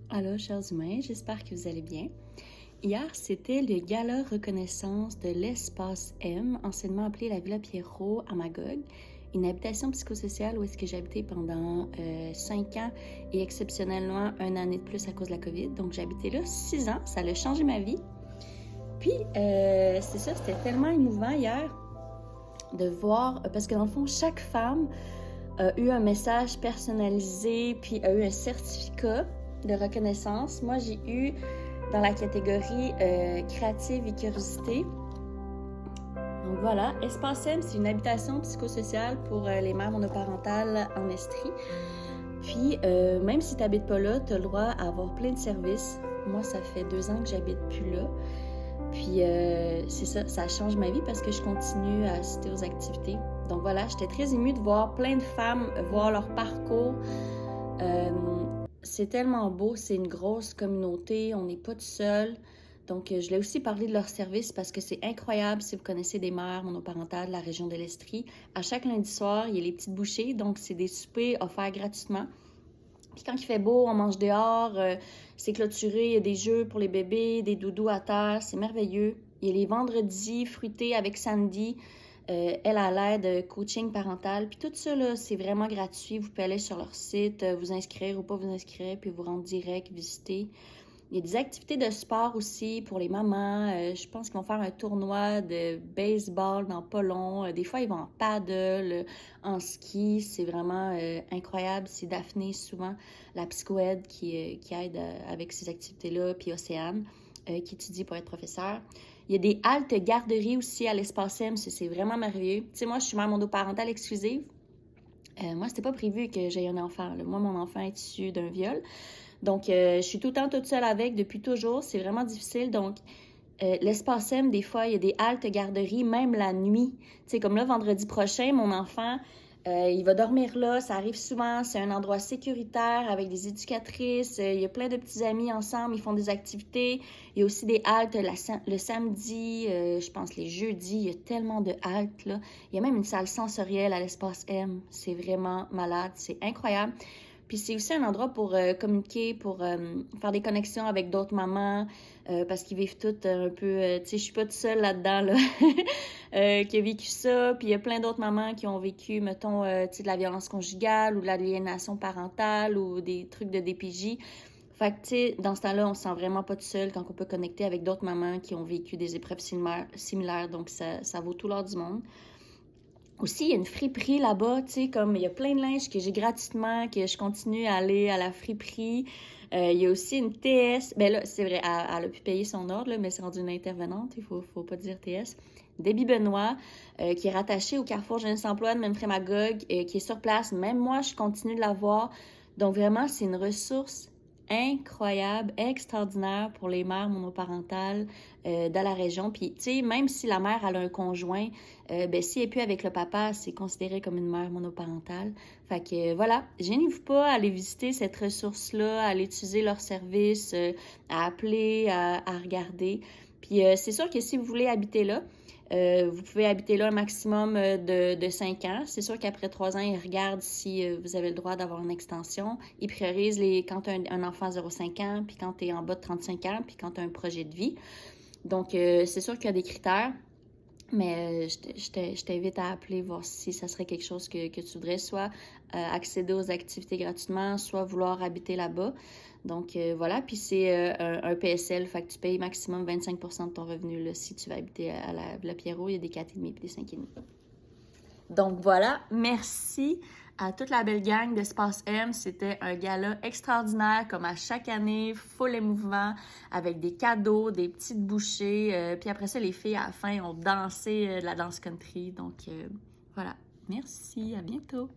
Allô, chers humains, j'espère que vous allez bien. Hier, c'était le gala reconnaissance de l'Espace M, anciennement appelé la Villa Pierrot à Magog, une habitation psychosociale où est-ce que j'ai habité pendant 5 ans et exceptionnellement un année de plus à cause de la COVID. Donc, j'ai habité là 6 ans, ça a changé ma vie. Puis, c'est ça, c'était tellement émouvant hier de voir, parce que dans le fond, chaque femme a eu un message personnalisé, puis a eu un certificat de reconnaissance. Moi, j'ai eu dans la catégorie créative et curiosité. Donc voilà, Espace M, c'est une habitation psychosociale pour les mères monoparentales en Estrie. Puis, même si tu n'habites pas là, tu as le droit à avoir plein de services. Moi, ça fait 2 ans que j'habite plus là. Puis, c'est ça change ma vie parce que je continue à assister aux activités. Donc voilà, j'étais très émue de voir plein de femmes, voir leur parcours. C'est tellement beau, c'est une grosse communauté, on n'est pas tout seul. Donc, je voulais aussi parler de leur service parce que c'est incroyable si vous connaissez des mères monoparentales de la région de l'Estrie. À chaque lundi soir, il y a les petites bouchées, donc c'est des soupers offerts gratuitement. Puis quand il fait beau, on mange dehors, c'est clôturé, il y a des jeux pour les bébés, des doudous à terre, c'est merveilleux. Il y a les vendredis fruités avec Sandy, elle a l'aide coaching parental. Puis tout ça, là, c'est vraiment gratuit. Vous pouvez aller sur leur site, vous inscrire ou pas vous inscrire, puis vous rendre direct, visiter. Il y a des activités de sport aussi pour les mamans. Je pense qu'ils vont faire un tournoi de baseball dans pas long. Des fois, ils vont en paddle, en ski. C'est vraiment incroyable. C'est Daphné, souvent, la psychoède qui aide avec ces activités-là. Puis Océane, qui étudie pour être professeur. Il y a des haltes garderies aussi à l'Espace M. C'est vraiment merveilleux. Tu sais, moi, je suis mère monoparentale exclusive. Moi, c'était pas prévu que j'aie un enfant, là. Moi, mon enfant est issu d'un viol. Donc, je suis tout le temps toute seule avec depuis toujours. C'est vraiment difficile. Donc, l'Espace M, des fois, il y a des haltes garderies, même la nuit. Tu sais, comme là, vendredi prochain, mon enfant, il va dormir là. Ça arrive souvent. C'est un endroit sécuritaire avec des éducatrices. Il y a plein de petits amis ensemble. Ils font des activités. Il y a aussi des haltes le samedi, je pense les jeudis. Il y a tellement de haltes, là. Il y a même une salle sensorielle à l'Espace M. C'est vraiment malade. C'est incroyable. Puis c'est aussi un endroit pour communiquer, pour faire des connexions avec d'autres mamans, parce qu'ils vivent toutes un peu... tu sais, je suis pas toute seule là-dedans, là, qui a vécu ça. Puis il y a plein d'autres mamans qui ont vécu, mettons, tu sais, de la violence conjugale ou de l'aliénation parentale ou des trucs de DPJ. Fait que, tu sais, dans ce temps-là, on se sent vraiment pas tout seul quand on peut connecter avec d'autres mamans qui ont vécu des épreuves similaires. Donc, ça vaut tout l'or du monde. Aussi, il y a une friperie là-bas, tu sais, comme il y a plein de linge que j'ai gratuitement, que je continue à aller à la friperie. Il y a aussi une TS, ben là, c'est vrai, elle a pu payer son ordre, là, mais c'est rendu une intervenante, il faut pas dire TS. Debbie Benoît, qui est rattachée au Carrefour Jeunesse Emploi de Magog, qui est sur place. Même moi, je continue de la voir. Donc vraiment, c'est une ressource incroyable, extraordinaire pour les mères monoparentales dans la région. Puis, tu sais, même si la mère elle a un conjoint, ben si elle n'est plus avec le papa, c'est considéré comme une mère monoparentale. Fait que voilà, gênez-vous pas à aller visiter cette ressource-là, à aller utiliser leur service, à appeler, à regarder. Puis c'est sûr que si vous voulez habiter là, vous pouvez habiter là un maximum de 5 ans. C'est sûr qu'après 3 ans, ils regardent si vous avez le droit d'avoir une extension. Ils priorisent quand tu as un enfant 0,5 ans, puis quand tu es en bas de 35 ans, puis quand tu as un projet de vie. Donc, c'est sûr qu'il y a des critères, mais je t'invite à appeler, voir si ça serait quelque chose que tu voudrais, soit accéder aux activités gratuitement, soit vouloir habiter là-bas. Donc, voilà. Puis, c'est un PSL, fait que tu payes maximum 25% de ton revenu là, si tu vas habiter à la Villa Pierrot. Il y a des 4,5 et des 5,5. Donc, voilà. Merci à toute la belle gang d'Espace M. C'était un gala extraordinaire, comme à chaque année, full émouvant, avec des cadeaux, des petites bouchées. Puis après ça, les filles, à la fin, ont dansé de la danse country. Donc, voilà. Merci. À bientôt.